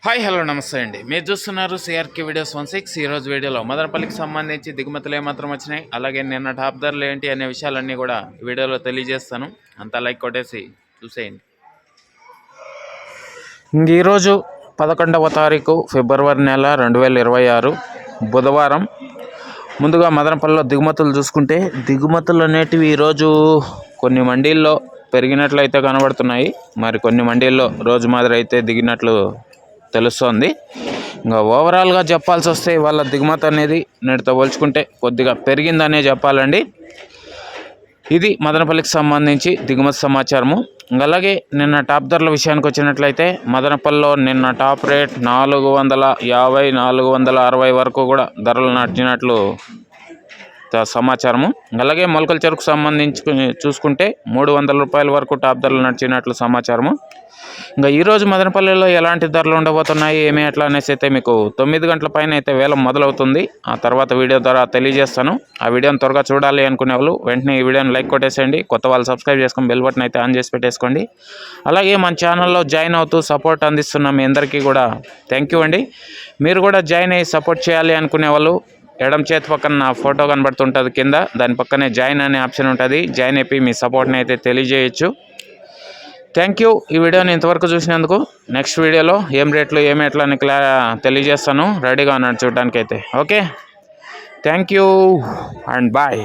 Hi hello నమస్తే అండి. మీరు చూస్తున్నారు సిఆర్కే వీడియోస్ 16. ఈరోజు వీడియోలో మదనపల్లికి సంబంధించి దిగుమతులు ఏమాత్రం వచ్చినాయి, అలాగే నిన్న టాప్ ధరలు ఏంటి అనే విషయాలన్నీ కూడా వీడియోలో తెలియజేస్తాను. అంతా లైక్ కొట్టేసి చూసేయండి. ఈరోజు 11వ తారీఖు ఫిబ్రవరి నెల 2026 బుధవారం. ముందుగా మదనపల్లిలో దిగుమతులు చూసుకుంటే దిగుమతులు అనేటివి ఈరోజు కొన్ని మండీల్లో పెరిగినట్లయితే కనబడుతున్నాయి, మరి కొన్ని మండీల్లో రోజు మాదిరి అయితే దిగినట్లు తెలుస్తోంది. ఇంకా ఓవరాల్గా చెప్పాల్సి వస్తే వాళ్ళ దిగుమతి అనేది నేటితో పోల్చుకుంటే కొద్దిగా పెరిగిందనే చెప్పాలండి. ఇది మదనపల్లికి సంబంధించి దిగుమతి సమాచారము. అలాగే నిన్న టాప్ ధరల విషయానికి వచ్చినట్లయితే మదనపల్లిలో నిన్న టాప్ రేట్ 450, 460 వరకు కూడా ధరలు నడిచినట్లు సమాచారము. అలాగే మొలకల చెరుకు సంబంధించి చూసుకుంటే 300 రూపాయల వరకు టాప్ ధరలు నడిచినట్లు సమాచారము. ఇంకా ఈరోజు మదనపల్లిలో ఎలాంటి ధరలు ఉండబోతున్నాయి ఏమి ఎట్లా అనేసి అయితే మీకు 9 గంటల పైన అయితే వేలం మొదలవుతుంది. ఆ తర్వాత వీడియో ద్వారా తెలియజేస్తాను. ఆ వీడియోని త్వరగా చూడాలి అనుకునే వాళ్ళు వెంటనే ఈ వీడియోని లైక్ కొట్టేసేయండి. కొత్త వాళ్ళు సబ్స్క్రైబ్ చేసుకొని బెల్ బటన్ అయితే ఆన్ చేసి పెట్టేసుకోండి. అలాగే మన ఛానల్లో జాయిన్ అవుతూ సపోర్ట్ అందిస్తున్న మీ అందరికీ కూడా థ్యాంక్ యూ అండి. మీరు కూడా జాయిన్ అయ్యి సపోర్ట్ చేయాలి అనుకునే వాళ్ళు ఎడమ చేతి పక్కన నా ఫోటో కనబడుతుంటుంది, కింద దాని పక్కనే జాయిన్ అనే ఆప్షన్ ఉంటుంది. జాయిన్ అయిపోయి మీ సపోర్ట్ని అయితే తెలియజేయచ్చు. Thank you. ఈ వీడియోని ఇంతవరకు చూసినందుకు. నెక్స్ట్ వీడియోలో ఏం రేట్లు ఏమి ఎట్లా అని తెలియజేస్తాను. రెడీగా ఉన్నాడు చూడడానికి అయితే. Okay, thank you and bye.